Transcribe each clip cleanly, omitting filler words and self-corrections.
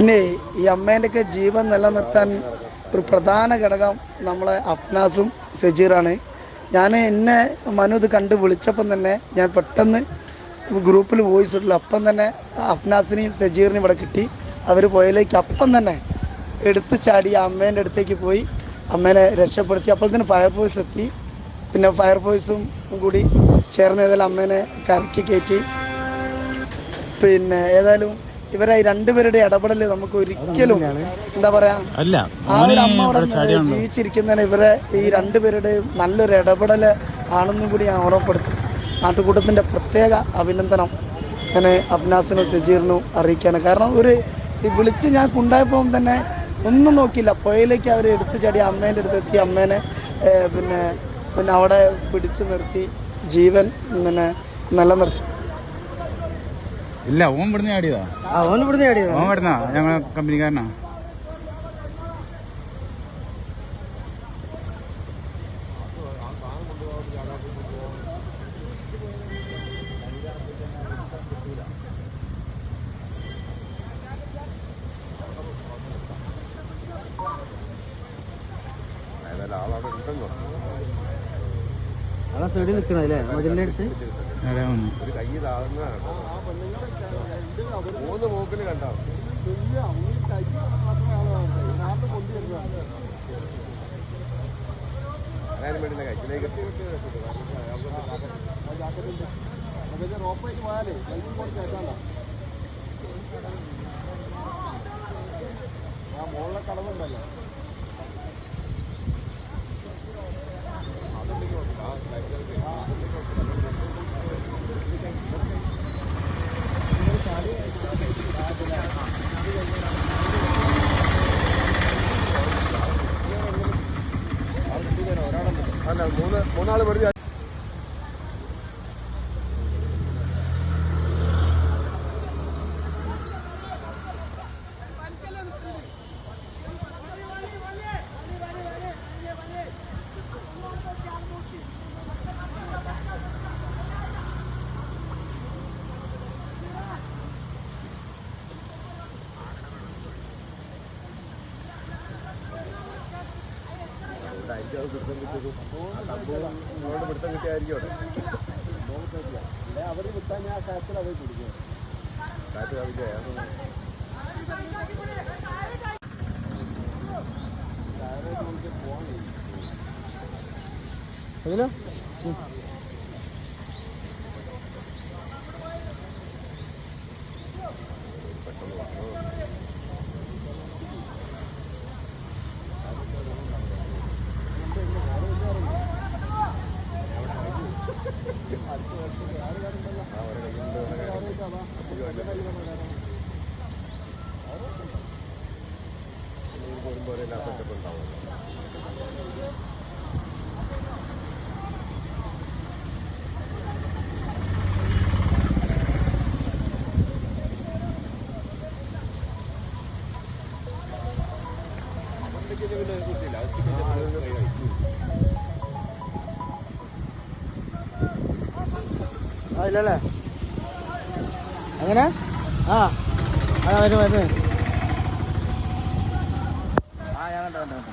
പിന്നെ ഈ അമ്മേൻ്റെയൊക്കെ ജീവൻ നിലനിർത്താൻ ഒരു പ്രധാന ഘടകം നമ്മളെ അഫ്നാസും സജീറാണ്. എന്നെ മനു ഇത് കണ്ട് വിളിച്ചപ്പം തന്നെ ഞാൻ പെട്ടെന്ന് ഗ്രൂപ്പിൽ വോയിസ് ഇട്ടില്ല. അപ്പം തന്നെ അഫ്നാസിനെയും സജീറിനെയും ഇവിടെ കിട്ടി. അവർ പോയതിലേക്ക് അപ്പം തന്നെ എടുത്തു ചാടി അമ്മേൻ്റെ അടുത്തേക്ക് പോയി അമ്മേനെ രക്ഷപ്പെടുത്തി. അപ്പോൾ തന്നെ ഫയർഫോഴ്സ് എത്തി. പിന്നെ ഫയർഫോഴ്സും കൂടി ചേർന്ന് ഏതായാലും അമ്മേനെ കരക്കി കയറ്റി. പിന്നെ ഏതായാലും ഇവരെ രണ്ടുപേരുടെ ഇടപെടൽ നമുക്ക് ഒരിക്കലും എന്താ പറയാ, ആ ഒരു അമ്മ അവിടെ ജീവിച്ചിരിക്കുന്നതിന് ഇവരെ ഈ രണ്ടുപേരുടെയും നല്ലൊരു ഇടപെടൽ ആണെന്നും കൂടി ഞാൻ ഓർമ്മപ്പെടുത്തി. നാട്ടുകൂട്ടത്തിൻ്റെ പ്രത്യേക അഭിനന്ദനം ഞാൻ അഫ്നാസിനും സജീറിനും അറിയിക്കുകയാണ്. കാരണം വിളിച്ച് ഞാൻ കൊണ്ടായപ്പോൾ തന്നെ ഒന്നും നോക്കിയില്ല, പുഴയിലേക്ക് അവർ എടുത്തു ചാടി അമ്മേൻ്റെ അടുത്തെത്തി. അമ്മേനെ പിന്നെ അവിടെ പിടിച്ചു നിർത്തി ജീവൻ പിന്നെ നിലനിർത്തി. ഇല്ല, ഓൻ ഇവിടുന്ന് ചാടിയതാ. ഓൻ ഇവിടുന്നാ, ഞങ്ങളെ കമ്പനിക്കാരനാ. അതാ സൈഡിൽ നിൽക്കണല്ലേ മതിലിന്റെ അടുത്ത്. ഒരു കൈ താഴ്ന്നതാണ്. മൂന്ന് മൂക്കിന് കണ്ടോ? ആരും വേണ്ടി കൈക്കിലേക്ക് റോപ്പായിട്ട് പോയാലേ ആ മുകളിലെ കടവുണ്ടല്ലോ, മൂന്നാള് വെറുതെ പിടുത്തം കിട്ടിയായിരിക്കും അവിടെ അവർ വിട്ടാൽ ഞാൻ കാറ്റിൽ അവർ കുടിക്കും. കാറ്റ് കവിഞ്ഞ അതിലോ സെറ്റപ്പ് ഉണ്ടാവും. ഇല്ലല്ലേ അങ്ങനെ അതാ വരുന്നത്. ഞാൻ കണ്ടോ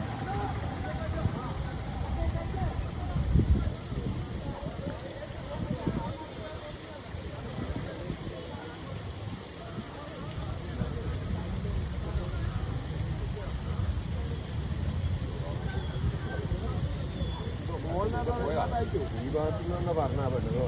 ഈ ഭാഗത്തു നിന്ന് പറഞ്ഞാൽ പറ്റുന്നത്.